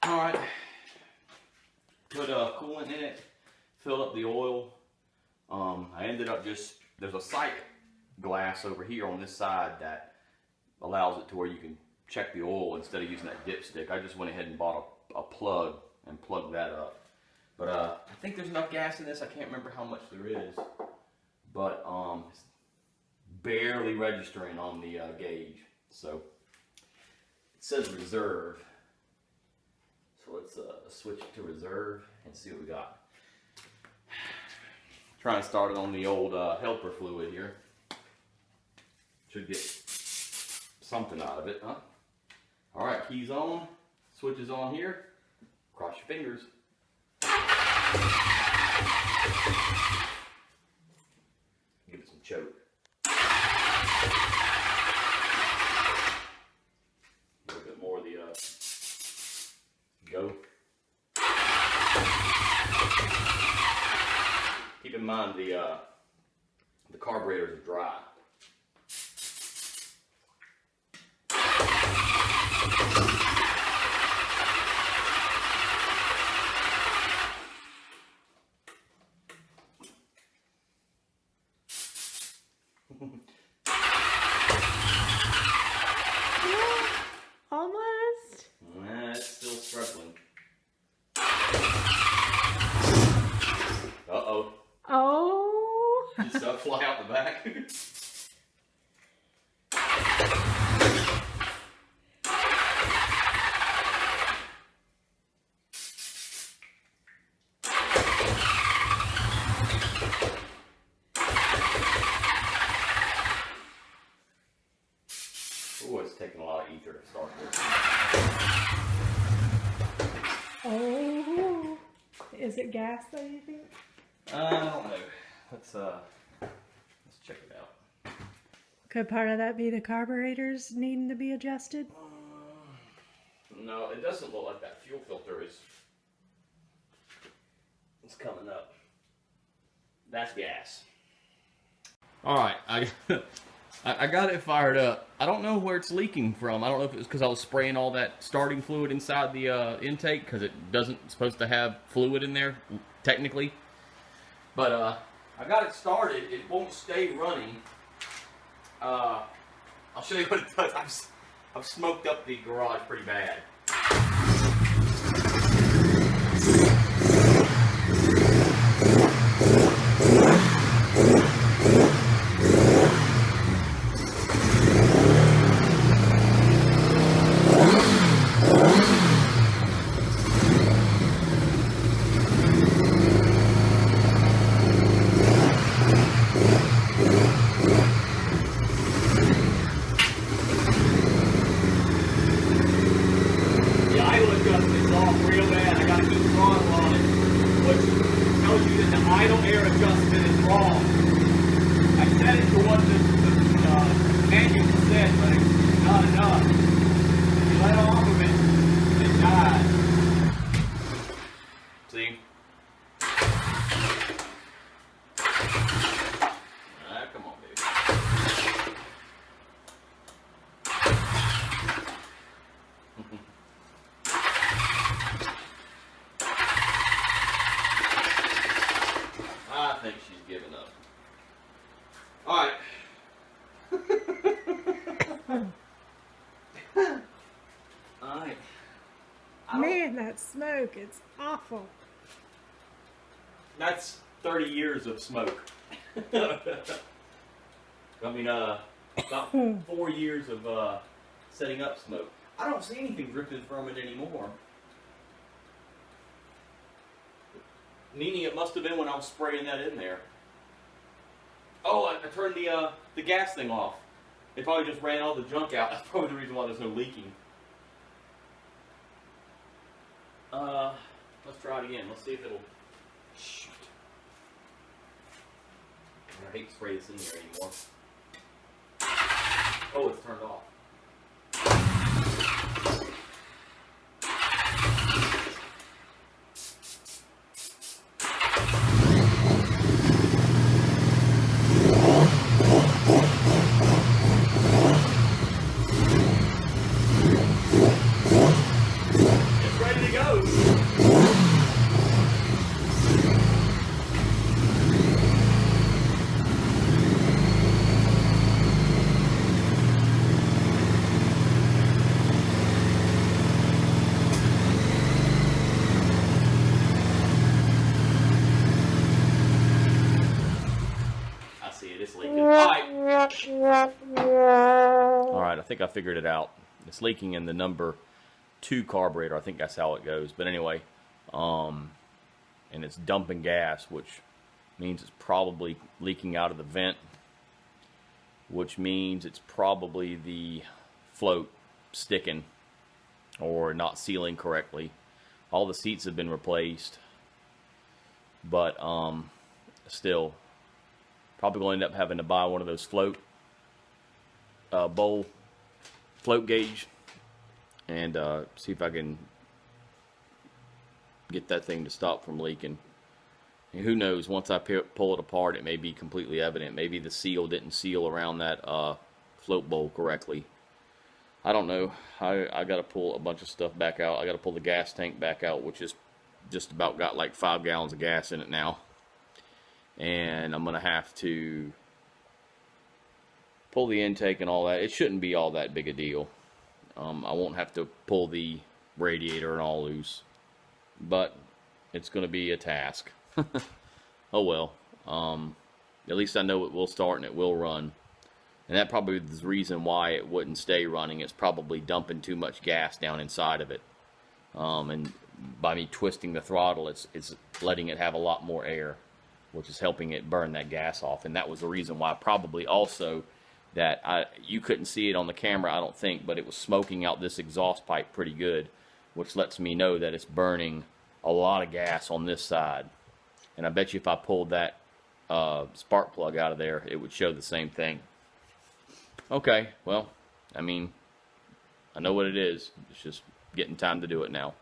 Alright, put coolant in it, fill up the oil. I ended up there's a sight glass over here on this side that allows it to where you can check the oil instead of using that dipstick. I just went ahead and bought a plug and plugged that up. But I think there's enough gas in this. I can't remember how much there is. But it's barely registering on the gauge. So it says reserve. So let's switch it to reserve and see what we got. Trying to start it on the old helper fluid here. Should get something out of it, huh? Alright, keys on, switches on here. Cross your fingers. Give it some choke. A little bit more of the go. Keep in mind the carburetors are dry. Almost. Nah, it's still struggling. Uh-oh. Oh. Did stuff fly out the back? Oh, it's taking a lot of ether to start this. Oh. Is it gas though, you think? I don't know. Let's check it out. Could part of that be the carburetors needing to be adjusted? No, it doesn't look like that fuel filter is coming up. That's gas. Alright, I got it fired up. I don't know where it's leaking from. I don't know if it was because I was spraying all that starting fluid inside the intake, because it doesn't supposed to have fluid in there, technically. But I got it started. It won't stay running. I'll show you what it does. I've smoked up the garage pretty bad. Idle air adjustment is wrong. I set it to what the manual said, but it's not enough. If you let off of it, it dies. See? Come on, baby. I think she's giving up. Alright. Alright. Man, that smoke, it's awful. That's 30 years of smoke. I mean, about 4 years of setting up smoke. I don't see anything dripping from it anymore. Meaning it must have been when I was spraying that in there. Oh, I turned the gas thing off. It probably just ran all the junk out. That's probably the reason why there's no leaking. Let's try it again. Let's see if it'll... Shoot. I hate to spray this in there anymore. Oh, it's turned off. It's ready to go. think I figured it out. It's leaking in the number 2 carburetor. I think that's how it goes. But anyway, and it's dumping gas, which means it's probably leaking out of the vent, which means it's probably the float sticking or not sealing correctly. All the seats have been replaced, but still probably going to end up having to buy one of those float bowl float gauge and see if I can get that thing to stop from leaking. And who knows, once I pull it apart, it may be completely evident. Maybe the seal didn't seal around that float bowl correctly. I don't know. I got to pull a bunch of stuff back out. I got to pull the gas tank back out, which is just about got like 5 gallons of gas in it now. And I'm going to have to pull the intake and all that. It shouldn't be all that big a deal. I won't have to pull the radiator and all loose, but it's going to be a task. Oh well. At least I know it will start and it will run. And that probably is the reason why it wouldn't stay running. It's probably dumping too much gas down inside of it. And by me twisting the throttle, it's letting it have a lot more air, which is helping it burn that gas off. And that was the reason why probably also that you couldn't see it on the camera, I don't think, but it was smoking out this exhaust pipe pretty good, which lets me know that it's burning a lot of gas on this side. And I bet you if I pulled that spark plug out of there, it would show the same thing. Okay, well, I mean, I know what it is. It's just getting time to do it now.